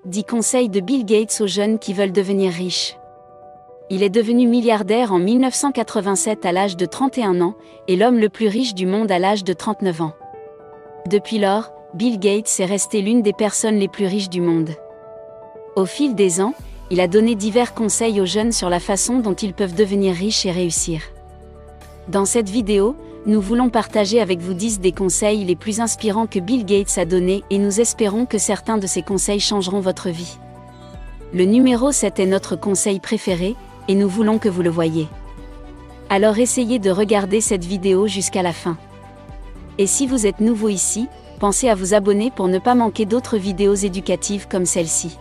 10 conseils de Bill Gates aux jeunes qui veulent devenir riches. Il est devenu milliardaire en 1987 à l'âge de 31 ans, et l'homme le plus riche du monde à l'âge de 39 ans. Depuis lors, Bill Gates est resté l'une des personnes les plus riches du monde. Au fil des ans, il a donné divers conseils aux jeunes sur la façon dont ils peuvent devenir riches et réussir. Dans cette vidéo, nous voulons partager avec vous 10 des conseils les plus inspirants que Bill Gates a donnés et nous espérons que certains de ces conseils changeront votre vie. Le numéro 7 est notre conseil préféré, et nous voulons que vous le voyiez. Alors essayez de regarder cette vidéo jusqu'à la fin. Et si vous êtes nouveau ici, pensez à vous abonner pour ne pas manquer d'autres vidéos éducatives comme celle-ci.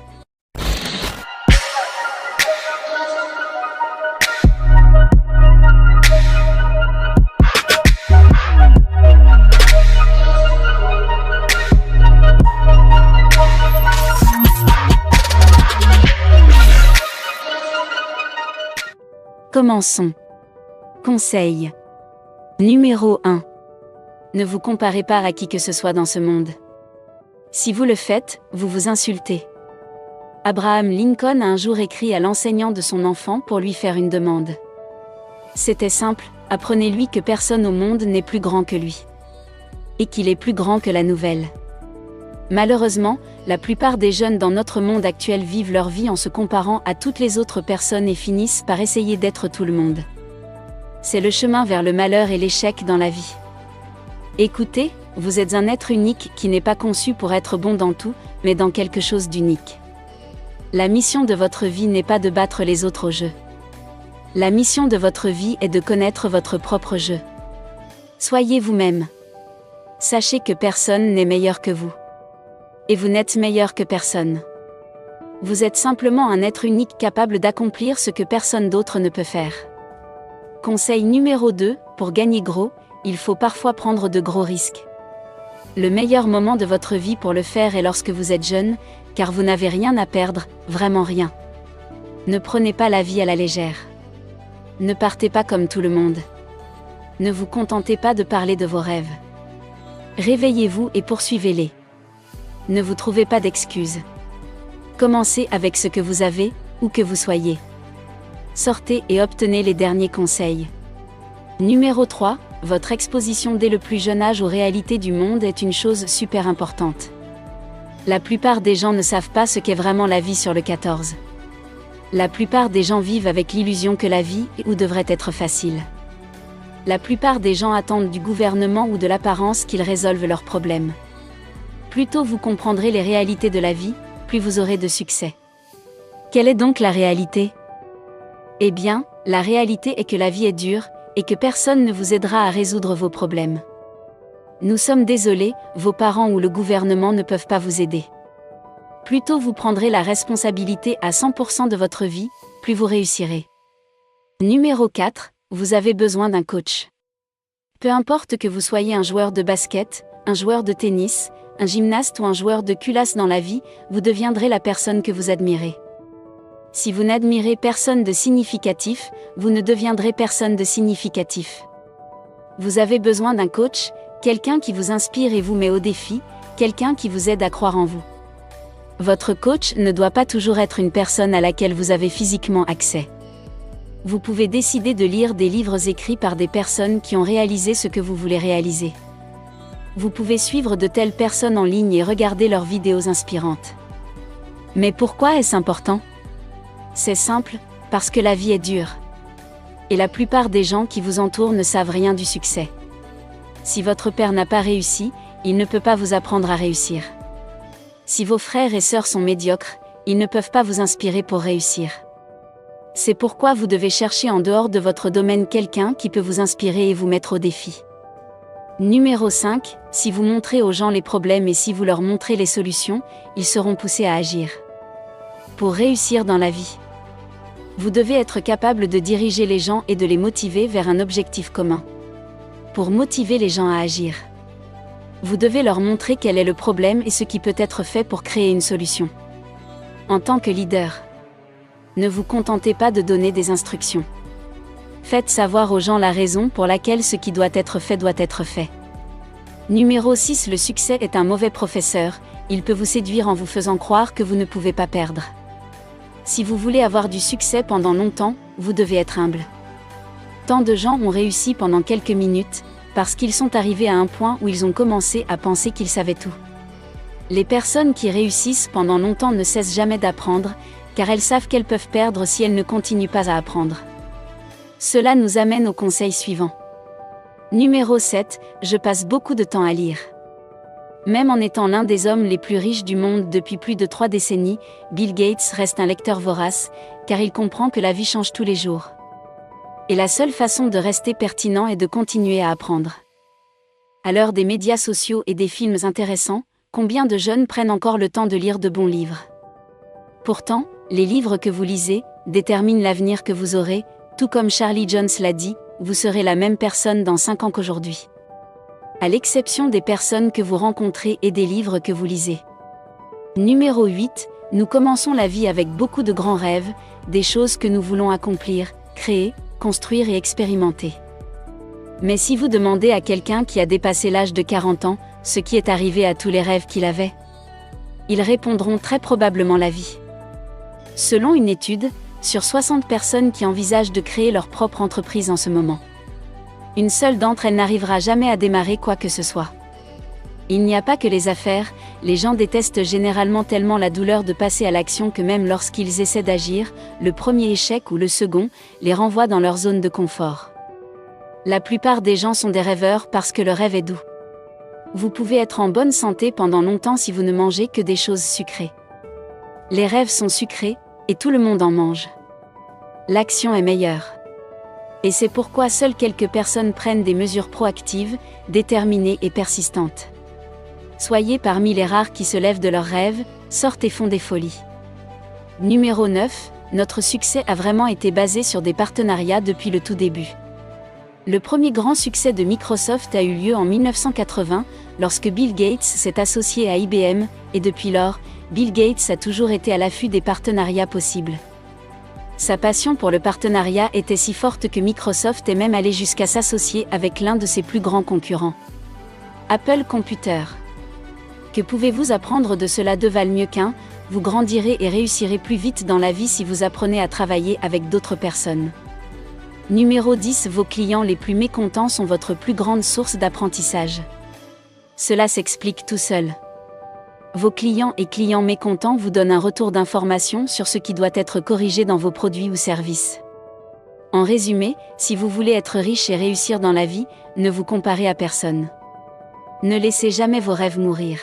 Commençons. Conseil. Numéro 1. Ne vous comparez pas à qui que ce soit dans ce monde. Si vous le faites, vous vous insultez. Abraham Lincoln a un jour écrit à l'enseignant de son enfant pour lui faire une demande. C'était simple, apprenez-lui que personne au monde n'est plus grand que lui. Et qu'il est plus grand que la nouvelle. Malheureusement, la plupart des jeunes dans notre monde actuel vivent leur vie en se comparant à toutes les autres personnes et finissent par essayer d'être tout le monde. C'est le chemin vers le malheur et l'échec dans la vie. Écoutez, vous êtes un être unique qui n'est pas conçu pour être bon dans tout, mais dans quelque chose d'unique. La mission de votre vie n'est pas de battre les autres au jeu. La mission de votre vie est de connaître votre propre jeu. Soyez vous-même. Sachez que personne n'est meilleur que vous. Et vous n'êtes meilleur que personne. Vous êtes simplement un être unique capable d'accomplir ce que personne d'autre ne peut faire. Conseil numéro 2, pour gagner gros, il faut parfois prendre de gros risques. Le meilleur moment de votre vie pour le faire est lorsque vous êtes jeune, car vous n'avez rien à perdre, vraiment rien. Ne prenez pas la vie à la légère. Ne partez pas comme tout le monde. Ne vous contentez pas de parler de vos rêves. Réveillez-vous et poursuivez-les. Ne vous trouvez pas d'excuses. Commencez avec ce que vous avez, où que vous soyez. Sortez et obtenez les derniers conseils. Numéro 3, votre exposition dès le plus jeune âge aux réalités du monde est une chose super importante. La plupart des gens ne savent pas ce qu'est vraiment la vie sur le 14. La plupart des gens vivent avec l'illusion que la vie est ou devrait être facile. La plupart des gens attendent du gouvernement ou de l'apparence qu'ils résolvent leurs problèmes. Plus tôt vous comprendrez les réalités de la vie, plus vous aurez de succès. Quelle est donc la réalité ? Eh bien, la réalité est que la vie est dure, et que personne ne vous aidera à résoudre vos problèmes. Nous sommes désolés, vos parents ou le gouvernement ne peuvent pas vous aider. Plus tôt vous prendrez la responsabilité à 100% de votre vie, plus vous réussirez. Numéro 4, vous avez besoin d'un coach. Peu importe que vous soyez un joueur de basket, un joueur de tennis, un gymnaste ou un joueur de culasse dans la vie, vous deviendrez la personne que vous admirez. Si vous n'admirez personne de significatif, vous ne deviendrez personne de significatif. Vous avez besoin d'un coach, quelqu'un qui vous inspire et vous met au défi, quelqu'un qui vous aide à croire en vous. Votre coach ne doit pas toujours être une personne à laquelle vous avez physiquement accès. Vous pouvez décider de lire des livres écrits par des personnes qui ont réalisé ce que vous voulez réaliser. Vous pouvez suivre de telles personnes en ligne et regarder leurs vidéos inspirantes. Mais pourquoi est-ce important ? C'est simple, parce que la vie est dure. Et la plupart des gens qui vous entourent ne savent rien du succès. Si votre père n'a pas réussi, il ne peut pas vous apprendre à réussir. Si vos frères et sœurs sont médiocres, ils ne peuvent pas vous inspirer pour réussir. C'est pourquoi vous devez chercher en dehors de votre domaine quelqu'un qui peut vous inspirer et vous mettre au défi. Numéro 5, si vous montrez aux gens les problèmes et si vous leur montrez les solutions, ils seront poussés à agir. Pour réussir dans la vie, vous devez être capable de diriger les gens et de les motiver vers un objectif commun. Pour motiver les gens à agir, vous devez leur montrer quel est le problème et ce qui peut être fait pour créer une solution. En tant que leader, ne vous contentez pas de donner des instructions. Faites savoir aux gens la raison pour laquelle ce qui doit être fait doit être fait. Numéro 6. Le succès est un mauvais professeur, il peut vous séduire en vous faisant croire que vous ne pouvez pas perdre. Si vous voulez avoir du succès pendant longtemps, vous devez être humble. Tant de gens ont réussi pendant quelques minutes, parce qu'ils sont arrivés à un point où ils ont commencé à penser qu'ils savaient tout. Les personnes qui réussissent pendant longtemps ne cessent jamais d'apprendre, car elles savent qu'elles peuvent perdre si elles ne continuent pas à apprendre. Cela nous amène au conseil suivant. Numéro 7, je passe beaucoup de temps à lire. Même en étant l'un des hommes les plus riches du monde depuis plus de 3 décennies, Bill Gates reste un lecteur vorace, car il comprend que la vie change tous les jours. Et la seule façon de rester pertinent est de continuer à apprendre. À l'heure des médias sociaux et des films intéressants, combien de jeunes prennent encore le temps de lire de bons livres? Pourtant, les livres que vous lisez déterminent l'avenir que vous aurez, tout comme Charlie Jones l'a dit, vous serez la même personne dans 5 ans qu'aujourd'hui. À l'exception des personnes que vous rencontrez et des livres que vous lisez. Numéro 8, nous commençons la vie avec beaucoup de grands rêves, des choses que nous voulons accomplir, créer, construire et expérimenter. Mais si vous demandez à quelqu'un qui a dépassé l'âge de 40 ans, ce qui est arrivé à tous les rêves qu'il avait, ils répondront très probablement la vie. Selon une étude, sur 60 personnes qui envisagent de créer leur propre entreprise en ce moment, une seule d'entre elles n'arrivera jamais à démarrer quoi que ce soit. Il n'y a pas que les affaires, les gens détestent généralement tellement la douleur de passer à l'action que même lorsqu'ils essaient d'agir, le premier échec ou le second les renvoie dans leur zone de confort. La plupart des gens sont des rêveurs parce que le rêve est doux. Vous pouvez être en bonne santé pendant longtemps si vous ne mangez que des choses sucrées. Les rêves sont sucrés, et tout le monde en mange. L'action est meilleure. Et c'est pourquoi seules quelques personnes prennent des mesures proactives, déterminées et persistantes. Soyez parmi les rares qui se lèvent de leurs rêves, sortent et font des folies. Numéro 9, notre succès a vraiment été basé sur des partenariats depuis le tout début. Le premier grand succès de Microsoft a eu lieu en 1980, lorsque Bill Gates s'est associé à IBM, et depuis lors, Bill Gates a toujours été à l'affût des partenariats possibles. Sa passion pour le partenariat était si forte que Microsoft est même allé jusqu'à s'associer avec l'un de ses plus grands concurrents. Apple Computer. Que pouvez-vous apprendre de cela? Deux valent mieux qu'un, vous grandirez et réussirez plus vite dans la vie si vous apprenez à travailler avec d'autres personnes. Numéro 10, vos clients les plus mécontents sont votre plus grande source d'apprentissage. Cela s'explique tout seul. Vos clients et clients mécontents vous donnent un retour d'information sur ce qui doit être corrigé dans vos produits ou services. En résumé, si vous voulez être riche et réussir dans la vie, ne vous comparez à personne. Ne laissez jamais vos rêves mourir.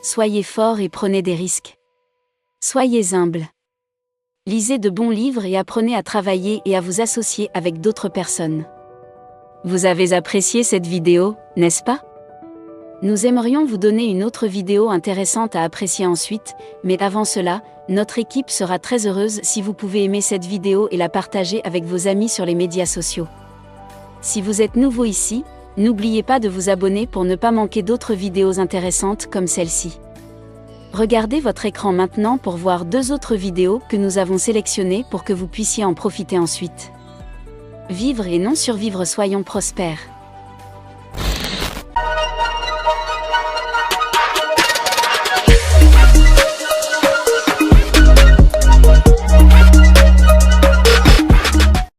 Soyez fort et prenez des risques. Soyez humble. Lisez de bons livres et apprenez à travailler et à vous associer avec d'autres personnes. Vous avez apprécié cette vidéo, n'est-ce pas? Nous aimerions vous donner une autre vidéo intéressante à apprécier ensuite, mais avant cela, notre équipe sera très heureuse si vous pouvez aimer cette vidéo et la partager avec vos amis sur les médias sociaux. Si vous êtes nouveau ici, n'oubliez pas de vous abonner pour ne pas manquer d'autres vidéos intéressantes comme celle-ci. Regardez votre écran maintenant pour voir 2 autres vidéos que nous avons sélectionnées pour que vous puissiez en profiter ensuite. Vivre et non survivre, soyons prospères.